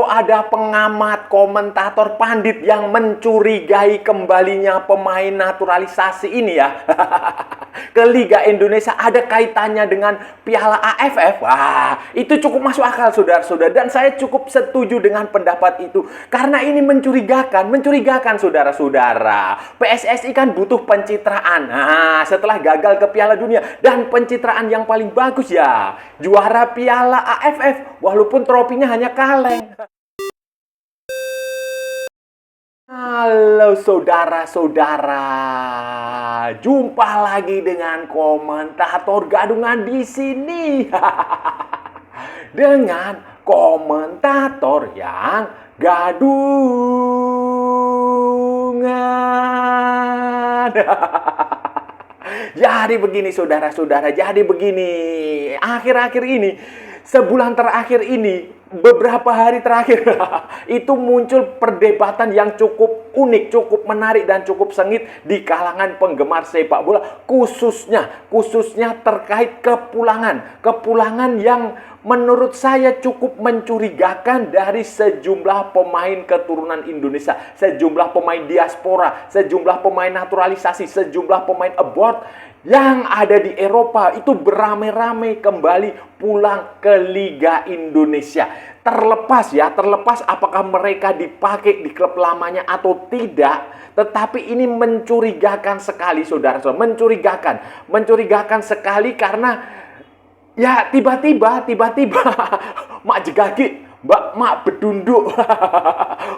ada pengamat, komentator, pandit yang mencurigai kembalinya pemain naturalisasi ini ya ke Liga Indonesia ada kaitannya dengan Piala AFF. Wah, itu cukup masuk akal saudara-saudara, dan saya cukup setuju dengan pendapat itu karena ini mencurigakan saudara-saudara. PSSI kan butuh pencitraan. Nah, setelah gagal ke Piala Dunia dan pencitraan yang paling bagus ya juara Piala AFF walaupun tropinya hanya kaleng. Halo saudara-saudara, jumpa lagi dengan komentator gadungan di sini. Dengan komentator yang gadungan. Jadi begini saudara-saudara, jadi begini. Akhir-akhir ini, sebulan terakhir ini, beberapa hari terakhir, itu muncul perdebatan yang cukup unik, cukup menarik, dan cukup sengit di kalangan penggemar sepak bola. Khususnya terkait kepulangan yang menurut saya cukup mencurigakan dari sejumlah pemain keturunan Indonesia, sejumlah pemain diaspora, sejumlah pemain naturalisasi, sejumlah pemain abroad yang ada di Eropa itu beramai-ramai kembali pulang ke Liga Indonesia. Terlepas apakah mereka dipakai di klub lamanya atau tidak, tetapi ini mencurigakan sekali saudara-saudara, mencurigakan sekali karena ya tiba-tiba mak jegagi, mak bedunduk.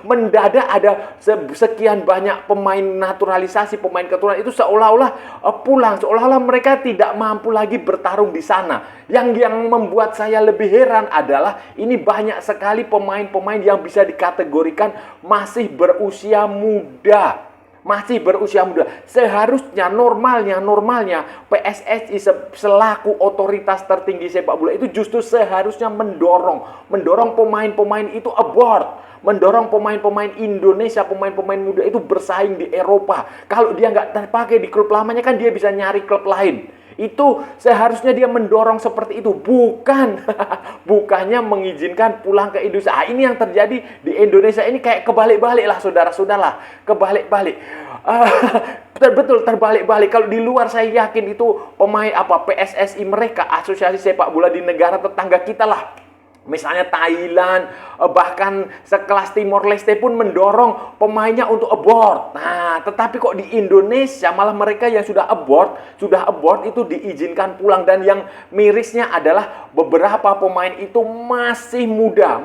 Mendadak ada sekian banyak pemain naturalisasi, pemain keturunan itu seolah-olah pulang, seolah-olah mereka tidak mampu lagi bertarung di sana. Yang membuat saya lebih heran adalah ini banyak sekali pemain-pemain yang bisa dikategorikan masih berusia muda. Seharusnya normalnya PSSI selaku otoritas tertinggi sepak bola itu justru seharusnya mendorong pemain-pemain itu abroad, mendorong pemain-pemain Indonesia, pemain-pemain muda itu bersaing di Eropa. Kalau dia nggak terpakai di klub lamanya kan dia bisa nyari klub lain. Itu seharusnya dia mendorong seperti itu, bukannya mengizinkan pulang ke Indonesia. Ini yang terjadi di Indonesia ini kayak kebalik-balik lah saudara-saudara, kebalik-balik. Betul terbalik-balik. Kalau di luar saya yakin itu pemain PSSI mereka, asosiasi sepak bola di negara tetangga kita lah, misalnya Thailand, bahkan sekelas Timor Leste pun mendorong pemainnya untuk abroad. Nah, tetapi kok di Indonesia malah mereka yang sudah abroad itu diizinkan pulang. Dan yang mirisnya adalah beberapa pemain itu masih muda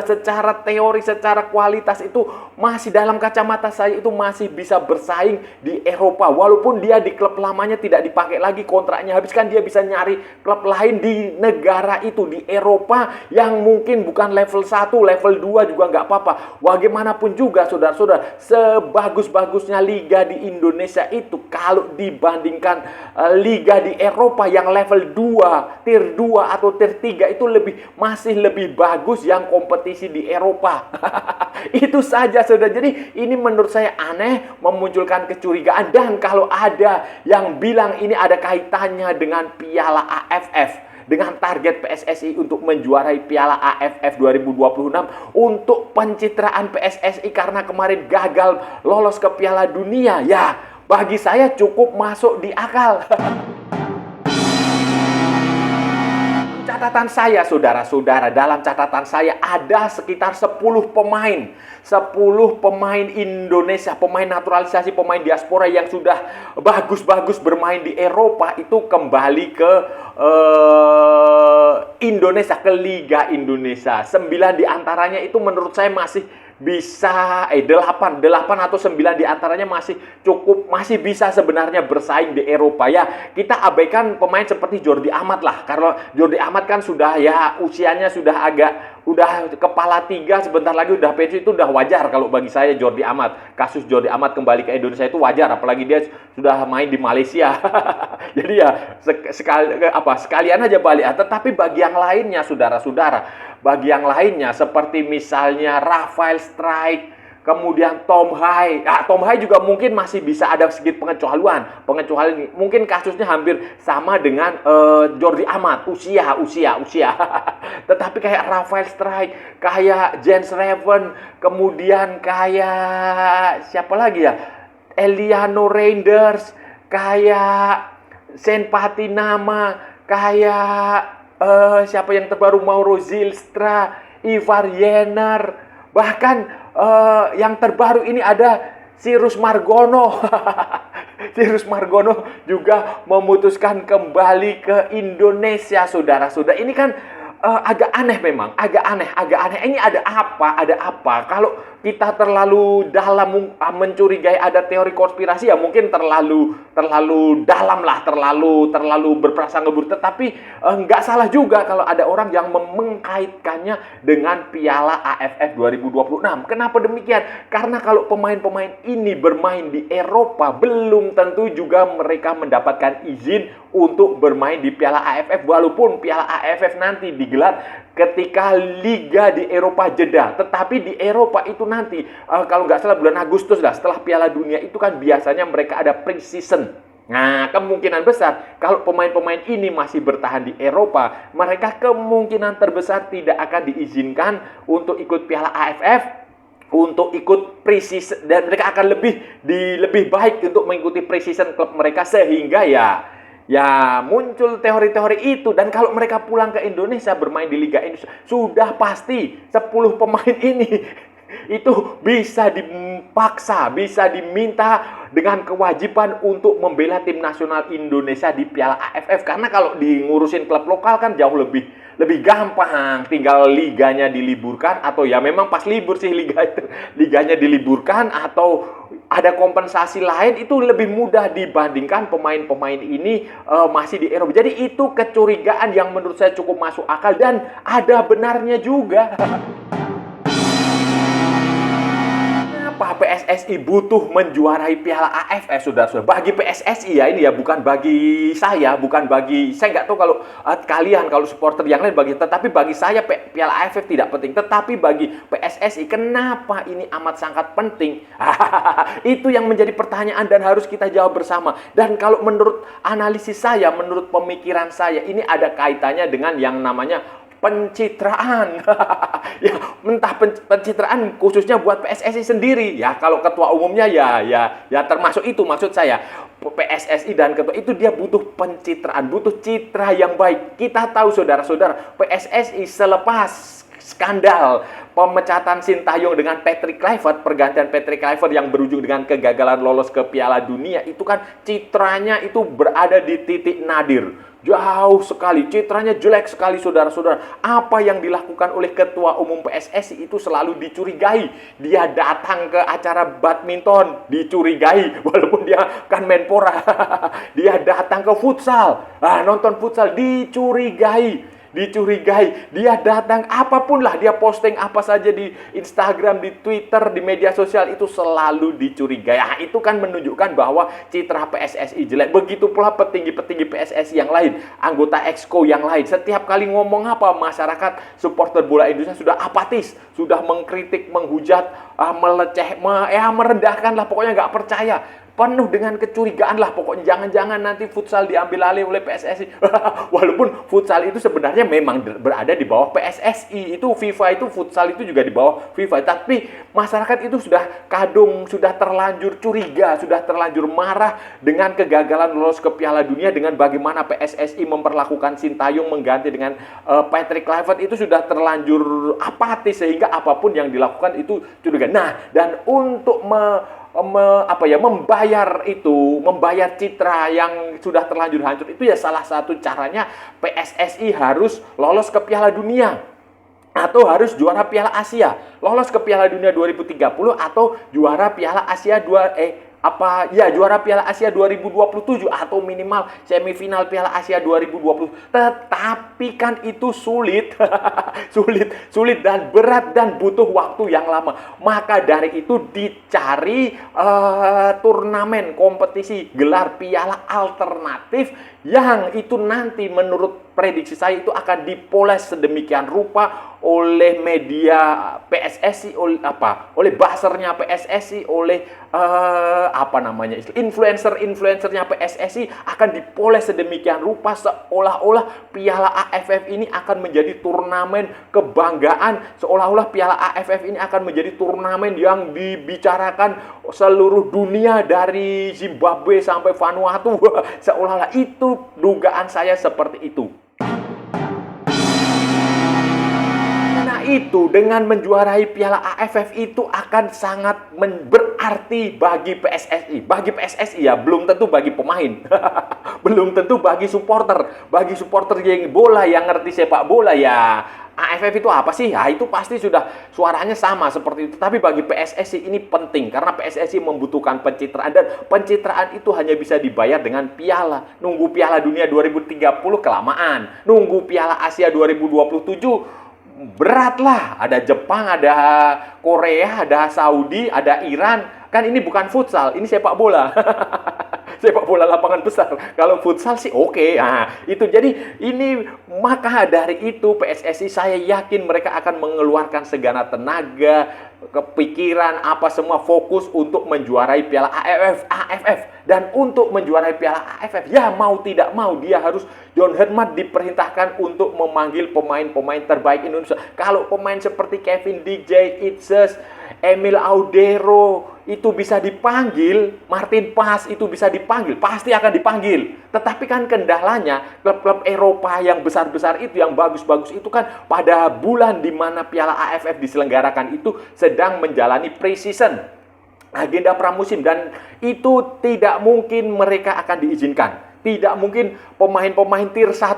secara teori, secara kualitas itu masih dalam kacamata saya itu masih bisa bersaing di Eropa. Walaupun dia di klub lamanya tidak dipakai lagi, kontraknya habis, kan dia bisa nyari klub lain di negara itu, di Eropa, yang mungkin bukan level 1, level 2 juga nggak apa-apa. Bagaimanapun juga saudara-saudara, sebagus-bagusnya liga di Indonesia itu kalau dibandingkan liga di Eropa yang level 2, tier 2 atau tier 3 itu masih lebih bagus yang kompetisi di Eropa. Itu saja saudara. Jadi ini menurut saya aneh, memunculkan kecurigaan. Dan kalau ada yang bilang ini ada kaitannya dengan Piala AFF, dengan target PSSI untuk menjuarai Piala AFF 2026, untuk pencitraan PSSI karena kemarin gagal lolos ke Piala Dunia, ya bagi saya cukup masuk di akal. Catatan saya saudara-saudara, dalam catatan saya ada sekitar 10 pemain Indonesia, pemain naturalisasi, pemain diaspora yang sudah bagus-bagus bermain di Eropa itu kembali ke Indonesia, ke Liga Indonesia. 9 diantaranya itu menurut saya masih bisa 8 atau 9 diantaranya masih bisa sebenarnya bersaing di Eropa. Ya, kita abaikan pemain seperti Jordi Amat lah, karena Jordi Amat kan sudah ya usianya sudah kepala 3, sebentar lagi udah pensiun. Itu udah wajar kalau bagi saya. Jordi Amat, kasus Jordi Amat kembali ke Indonesia itu wajar, apalagi dia sudah main di Malaysia. Jadi ya sekalian aja balik. Tetapi bagi yang lainnya saudara-saudara, bagi yang lainnya seperti misalnya Rafael Strijk, kemudian Tom Hai. Nah, Tom Hai juga mungkin masih bisa ada sedikit pengecualian. Pengecualian mungkin kasusnya hampir sama dengan Jordi Amat, usia. Tetapi kayak Rafael Strike, kayak Jens Raven, kemudian kayak siapa lagi ya? Eliano Reinders, kayak Sen Patinama, kayak siapa yang terbaru, Mauro Zylstra, Ivar Jenner, bahkan yang terbaru ini ada Cyrus Margono. Cyrus Margono juga memutuskan kembali ke Indonesia, saudara-saudara. Ini kan agak aneh memang, agak aneh. Ini ada apa? Kalau kita terlalu dalam mencurigai ada teori konspirasi, ya mungkin terlalu dalam lah, terlalu berprasangka buruk. Tetapi nggak salah juga kalau ada orang yang mengkaitkannya dengan Piala AFF 2026. Kenapa demikian? Karena kalau pemain-pemain ini bermain di Eropa, belum tentu juga mereka mendapatkan izin untuk bermain di Piala AFF, walaupun Piala AFF nanti digelar ketika Liga di Eropa jeda. Tetapi di Eropa itu nanti, kalau nggak salah bulan Agustus lah, setelah Piala Dunia itu kan biasanya mereka ada pre-season. Nah, kemungkinan besar kalau pemain-pemain ini masih bertahan di Eropa, mereka kemungkinan terbesar tidak akan diizinkan untuk ikut Piala AFF, untuk ikut pre-season, dan mereka akan lebih baik untuk mengikuti pre-season klub mereka, sehingga ya muncul teori-teori itu. Dan kalau mereka pulang ke Indonesia bermain di Liga Indonesia, sudah pasti 10 pemain ini itu bisa dipaksa, bisa diminta dengan kewajiban untuk membela tim nasional Indonesia di Piala AFF. Karena kalau ngurusin klub lokal kan jauh lebih gampang, tinggal liganya diliburkan, atau ya memang pas libur sih liganya diliburkan, atau ada kompensasi lain, itu lebih mudah dibandingkan pemain-pemain ini masih di Eropa. Jadi itu kecurigaan yang menurut saya cukup masuk akal dan ada benarnya juga. PSSI butuh menjuarai Piala AFF, saudara-saudara. Bagi PSSI ya ini ya, bukan bagi saya, saya nggak tahu kalau kalian, kalau supporter yang lain, tetapi bagi saya Piala AFF tidak penting. Tetapi bagi PSSI, kenapa ini amat sangat penting? Itu yang menjadi pertanyaan dan harus kita jawab bersama. Dan kalau menurut analisis saya, menurut pemikiran saya, ini ada kaitannya dengan yang namanya pencitraan. Ya, entah pencitraan khususnya buat PSSI sendiri. Ya, kalau ketua umumnya ya termasuk itu, maksud saya. PSSI dan ketua itu dia butuh pencitraan, butuh citra yang baik. Kita tahu saudara-saudara, PSSI selepas skandal pemecatan Sintayong dengan Patrick Kluivert, pergantian Patrick Kluivert yang berujung dengan kegagalan lolos ke Piala Dunia, itu kan citranya itu berada di titik nadir. Jauh sekali, citranya jelek sekali, saudara-saudara. Apa yang dilakukan oleh ketua umum PSSI itu selalu dicurigai. Dia datang ke acara badminton, dicurigai, walaupun dia kan Menpora. Dia datang ke futsal, nonton futsal, dicurigai. Dia datang, apapun lah, dia posting apa saja di Instagram, di Twitter, di media sosial, itu selalu dicurigai. Itu kan menunjukkan bahwa citra PSSI jelek. Begitu pula petinggi-petinggi PSSI yang lain, anggota Exco yang lain. Setiap kali ngomong apa, masyarakat supporter bola Indonesia sudah apatis, sudah mengkritik, menghujat, meleceh, merendahkan lah, pokoknya nggak percaya. Penuh dengan kecurigaan lah, pokoknya jangan-jangan nanti futsal diambil alih oleh PSSI. Walaupun futsal itu sebenarnya memang berada di bawah PSSI, itu FIFA, itu futsal itu juga di bawah FIFA. Tapi masyarakat itu sudah kadung, sudah terlanjur curiga, sudah terlanjur marah dengan kegagalan lolos ke Piala Dunia, dengan bagaimana PSSI memperlakukan Sintayong mengganti dengan Patrick Kluivert, itu sudah terlanjur apatis, sehingga apapun yang dilakukan itu curiga. Nah, dan untuk membayar citra yang sudah terlanjur hancur itu, ya salah satu caranya PSSI harus lolos ke Piala Dunia atau harus juara Piala Asia. Lolos ke Piala Dunia 2030 atau juara Piala Asia juara Piala Asia 2027 atau minimal semifinal Piala Asia 2020. Tetapi kan itu sulit. sulit dan berat dan butuh waktu yang lama. Maka dari itu dicari kompetisi gelar piala alternatif yang itu nanti menurut prediksi saya itu akan dipoles sedemikian rupa oleh media PSSI, oleh buzzer-nya PSSI, oleh influencer-influencernya PSSI akan dipoles sedemikian rupa seolah-olah Piala AFF ini akan menjadi turnamen kebanggaan, seolah-olah Piala AFF ini akan menjadi turnamen yang dibicarakan seluruh dunia dari Zimbabwe sampai Vanuatu. Seolah-olah itu dugaan saya seperti itu. Itu dengan menjuarai Piala AFF itu akan sangat berarti bagi PSSI. Bagi PSSI ya, belum tentu bagi pemain. Belum tentu bagi supporter. Bagi supporter yang bola, yang ngerti sepak bola ya, AFF itu apa sih? Ya, itu pasti sudah suaranya sama seperti itu. Tapi bagi PSSI ini penting karena PSSI membutuhkan pencitraan, dan pencitraan itu hanya bisa dibayar dengan piala. Nunggu Piala Dunia 2030 kelamaan. Nunggu Piala Asia 2027 beratlah. Ada Jepang, ada Korea, ada Saudi, ada Iran. Kan ini bukan futsal, ini sepak bola. Sepak bola lapangan besar. Kalau futsal sih oke. Nah, itu jadi ini, maka dari itu PSSI saya yakin mereka akan mengeluarkan segala tenaga, kepikiran, apa semua fokus untuk menjuarai Piala AFF. Dan untuk menjuarai Piala AFF, ya mau tidak mau dia harus, John Herdman diperintahkan untuk memanggil pemain-pemain terbaik Indonesia. Kalau pemain seperti Kevin DJ, Itses, Emil Audero itu bisa dipanggil, Martin Pas itu bisa dipanggil, pasti akan dipanggil. Tetapi kan kendalanya klub-klub Eropa yang besar-besar itu, yang bagus-bagus itu kan pada bulan di mana Piala AFF diselenggarakan itu sedang menjalani pre-season, agenda pramusim, dan itu tidak mungkin mereka akan diizinkan. Tidak mungkin pemain-pemain tier 1.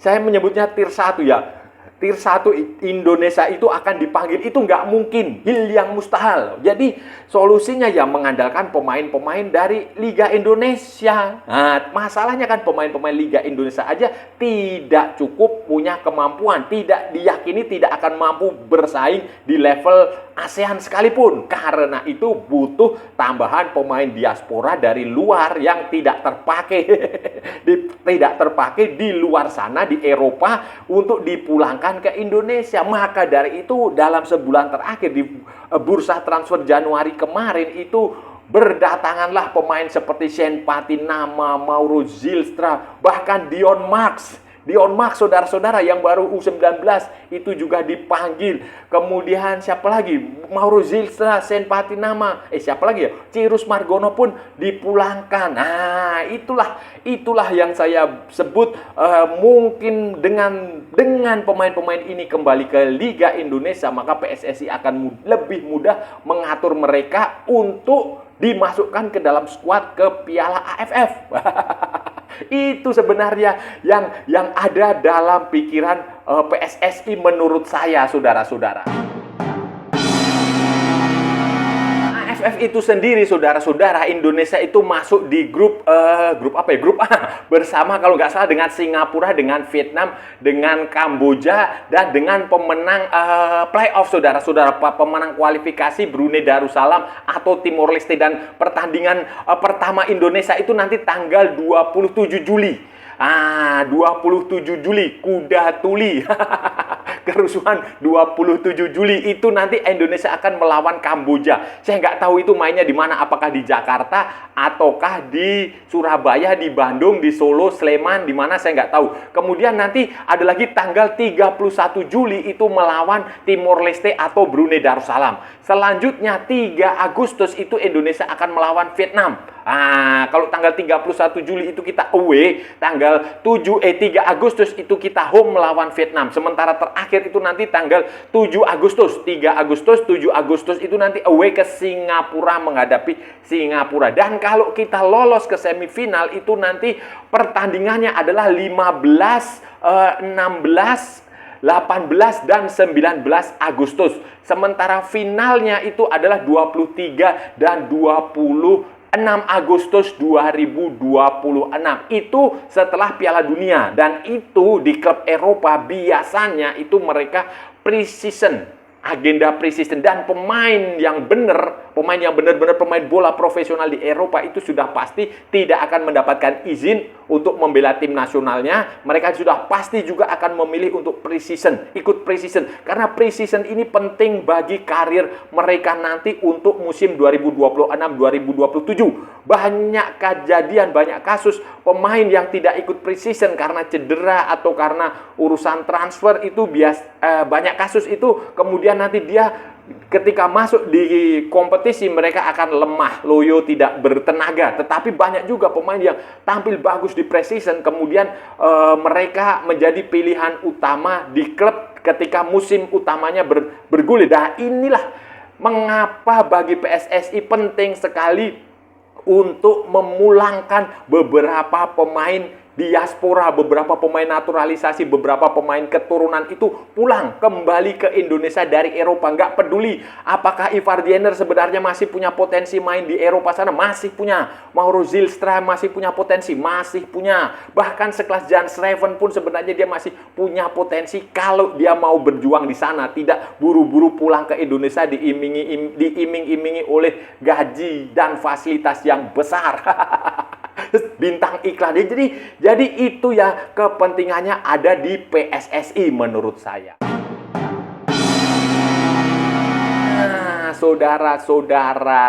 Saya menyebutnya tier 1 ya. Tier 1 Indonesia itu akan dipanggil, itu nggak mungkin, hal yang mustahil. Jadi solusinya ya mengandalkan pemain-pemain dari Liga Indonesia. Nah, masalahnya kan pemain-pemain Liga Indonesia aja tidak cukup punya kemampuan, tidak diyakini tidak akan mampu bersaing di level ASEAN sekalipun. Karena itu butuh tambahan pemain diaspora dari luar yang tidak terpakai, tidak terpakai di luar sana di Eropa untuk dipulangkan ke Indonesia. Maka dari itu dalam sebulan terakhir di bursa transfer Januari kemarin itu berdatanganlah pemain seperti Shane Patinama, Mauro Zylstra, bahkan Dion Max, saudara-saudara, yang baru U19 itu juga dipanggil. Kemudian siapa lagi? Mauro Zylstra, Shane Patinama, siapa lagi ya? Cirus Margono pun dipulangkan. Nah, itulah yang saya sebut mungkin dengan pemain-pemain ini kembali ke Liga Indonesia, maka PSSI akan lebih mudah mengatur mereka untuk dimasukkan ke dalam skuad ke Piala AFF. Itu sebenarnya yang ada dalam pikiran PSSI menurut saya, saudara-saudara. AFF itu sendiri, saudara-saudara, Indonesia itu masuk di grup apa ya? Grup A bersama kalau nggak salah dengan Singapura, dengan Vietnam, dengan Kamboja, dan dengan pemenang playoff, saudara-saudara, pemenang kualifikasi Brunei Darussalam atau Timor Leste. Dan pertandingan pertama Indonesia itu nanti tanggal 27 Juli. 27 Juli, kuda tuli. Kerusuhan 27 Juli itu nanti Indonesia akan melawan Kamboja. Saya nggak tahu itu mainnya di mana, apakah di Jakarta ataukah di Surabaya, di Bandung, di Solo, Sleman, di mana saya nggak tahu. Kemudian nanti ada lagi tanggal 31 Juli itu melawan Timor Leste atau Brunei Darussalam. Selanjutnya 3 Agustus itu Indonesia akan melawan Vietnam. Kalau tanggal 31 Juli itu kita away, tanggal 3 Agustus itu kita home melawan Vietnam. Sementara terakhir itu nanti tanggal 7 Agustus, 3 Agustus, 7 Agustus itu nanti away ke Singapura menghadapi Singapura. Dan kalau kita lolos ke semifinal itu nanti pertandingannya adalah 15, 16, 18 dan 19 Agustus. Sementara finalnya itu adalah 23 dan 26 Agustus 2026. Itu setelah Piala Dunia. Dan itu di klub Eropa biasanya itu mereka pre-season, agenda pre-season. Dan pemain yang benar, pemain yang benar-benar pemain bola profesional di Eropa itu sudah pasti tidak akan mendapatkan izin untuk membela tim nasionalnya. Mereka sudah pasti juga akan memilih untuk pre-season, ikut pre-season. Karena pre-season ini penting bagi karir mereka nanti untuk musim 2026-2027. Banyak kejadian, banyak kasus pemain yang tidak ikut pre-season karena cedera atau karena urusan transfer itu banyak kasus itu kemudian nanti dia ketika masuk di kompetisi mereka akan lemah, loyo, tidak bertenaga. Tetapi banyak juga pemain yang tampil bagus di pre-season kemudian mereka menjadi pilihan utama di klub ketika musim utamanya bergulir. Nah, inilah mengapa bagi PSSI penting sekali untuk memulangkan beberapa pemain diaspora, beberapa pemain naturalisasi, beberapa pemain keturunan itu pulang kembali ke Indonesia dari Eropa. Nggak peduli apakah Ivar Diener sebenarnya masih punya potensi main di Eropa sana, masih punya. Mauro Zylstra masih punya potensi, masih punya. Bahkan sekelas Jan Schreven pun sebenarnya dia masih punya potensi kalau dia mau berjuang di sana, tidak buru-buru pulang ke Indonesia diiming-imingi oleh gaji dan fasilitas yang besar. Bintang iklan. Jadi itu ya kepentingannya ada di PSSI menurut saya. Nah, saudara-saudara,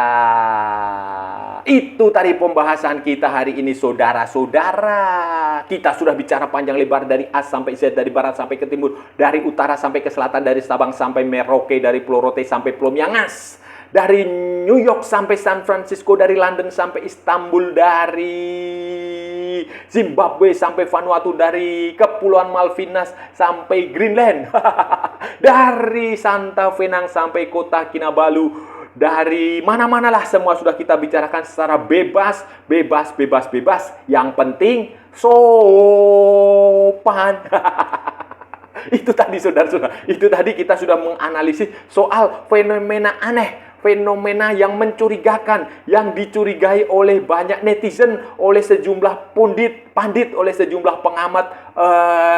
itu tadi pembahasan kita hari ini, saudara-saudara. Kita sudah bicara panjang lebar dari A sampai Z, dari barat sampai ke timur, dari utara sampai ke selatan, dari Sabang sampai Merauke, dari Pulau Rote sampai Pulau Miangas, dari New York sampai San Francisco, dari London sampai Istanbul, dari Zimbabwe sampai Vanuatu, dari Kepulauan Malvinas sampai Greenland, dari Santa Venang sampai kota Kinabalu, dari mana-mana lah semua sudah kita bicarakan secara bebas. Yang penting sopan. Itu tadi saudara-saudara, itu tadi kita sudah menganalisis soal fenomena aneh, fenomena yang mencurigakan, yang dicurigai oleh banyak netizen, oleh sejumlah pandit, oleh sejumlah pengamat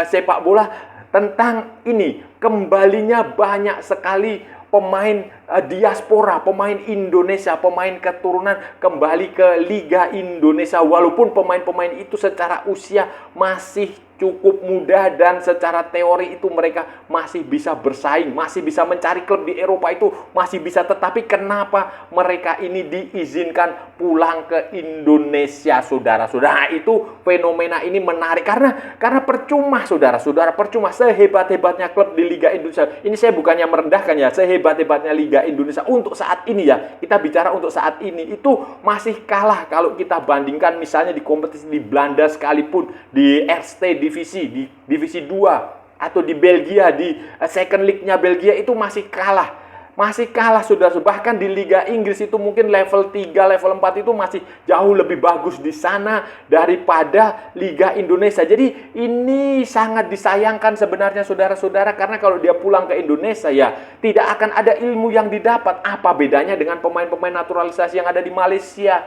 sepak bola tentang ini. Kembalinya banyak sekali pemain diaspora, pemain Indonesia, pemain keturunan kembali ke Liga Indonesia. Walaupun pemain-pemain itu secara usia masih cukup muda dan secara teori itu mereka masih bisa bersaing, masih bisa mencari klub di Eropa itu masih bisa. Tetapi kenapa mereka ini diizinkan pulang ke Indonesia, saudara-saudara? Itu fenomena ini menarik karena percuma, saudara-saudara, percuma sehebat-hebatnya klub di Liga Indonesia. Ini saya bukannya merendahkan ya, sehebat-hebatnya Liga Indonesia untuk saat ini ya, kita bicara untuk saat ini itu masih kalah kalau kita bandingkan misalnya di kompetisi di Belanda sekalipun, di Eerste Divisi, di Divisi 2 atau di Belgia, di Second League-nya Belgia itu masih kalah. Masih kalah, saudara. Bahkan di Liga Inggris itu mungkin level 3, level 4 itu masih jauh lebih bagus di sana daripada Liga Indonesia. Jadi ini sangat disayangkan sebenarnya, saudara-saudara, karena kalau dia pulang ke Indonesia ya tidak akan ada ilmu yang didapat. Apa bedanya dengan pemain-pemain naturalisasi yang ada di Malaysia?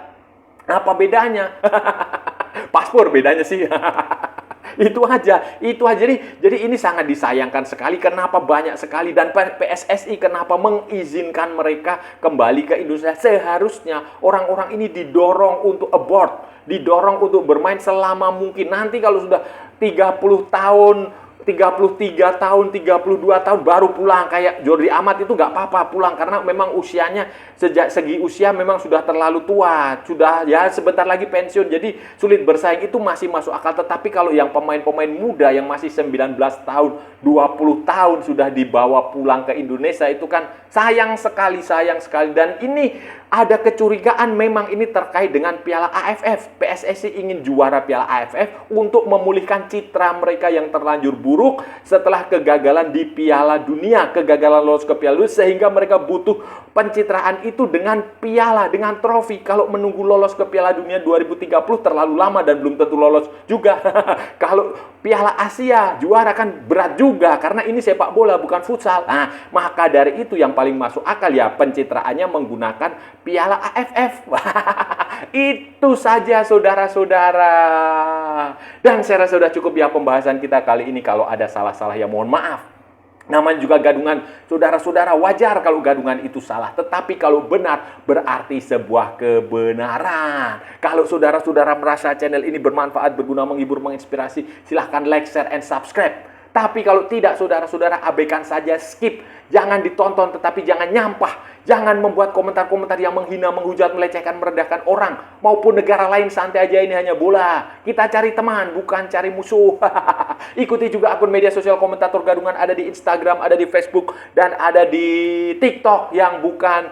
Apa bedanya? Paspor bedanya sih. Itu aja. Jadi ini sangat disayangkan sekali. Kenapa banyak sekali dan PSSI kenapa mengizinkan mereka kembali ke Indonesia? Seharusnya orang-orang ini didorong untuk abort, didorong untuk bermain selama mungkin. Nanti kalau sudah 30 tahun, 33 tahun, 32 tahun baru pulang. Kayak Jordi Amat itu nggak apa-apa pulang karena memang usianya sejak segi usia memang sudah terlalu tua, sudah ya sebentar lagi pensiun, jadi sulit bersaing, itu masih masuk akal. Tetapi kalau yang pemain-pemain muda yang masih 19 tahun, 20 tahun sudah dibawa pulang ke Indonesia, itu kan sayang sekali. Dan ini ada kecurigaan memang ini terkait dengan Piala AFF. PSSI ingin juara Piala AFF untuk memulihkan citra mereka yang terlanjur buruk setelah kegagalan di Piala Dunia, kegagalan lolos ke Piala Dunia, sehingga mereka butuh pencitraan itu dengan piala, dengan trofi. Kalau menunggu lolos ke Piala Dunia 2030 terlalu lama dan belum tentu lolos juga. Kalau Piala Asia juara kan berat juga karena ini sepak bola bukan futsal. Nah, maka dari itu yang paling masuk akal ya pencitraannya menggunakan Piala AFF. Itu saja saudara-saudara. Dan saya rasa sudah cukup ya pembahasan kita kali ini. Kalau ada salah-salah ya mohon maaf. Namanya juga gadungan, saudara-saudara, wajar kalau gadungan itu salah. Tetapi kalau benar, berarti sebuah kebenaran. Kalau saudara-saudara merasa channel ini bermanfaat, berguna, menghibur, menginspirasi, silahkan like, share, and subscribe. Tapi kalau tidak, saudara-saudara, abaikan saja, skip. Jangan ditonton, tetapi jangan nyampah. Jangan membuat komentar-komentar yang menghina, menghujat, melecehkan, merendahkan orang. Maupun negara lain, santai aja, ini hanya bola. Kita cari teman, bukan cari musuh. Ikuti juga akun media sosial Komentator Gadungan, ada di Instagram, ada di Facebook, dan ada di TikTok yang bukan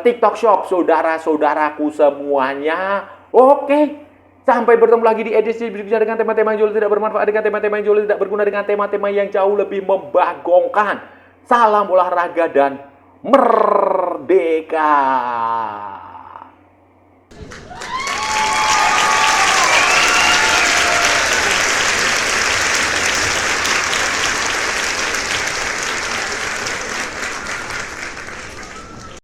TikTok Shop. Saudara-saudaraku semuanya. Oke. Sampai bertemu lagi di edisi berbicara dengan tema-tema yang jauh tidak bermanfaat, dengan tema-tema yang jauh tidak berguna, dengan tema-tema yang jauh lebih membagongkan. Salam olahraga dan merdeka.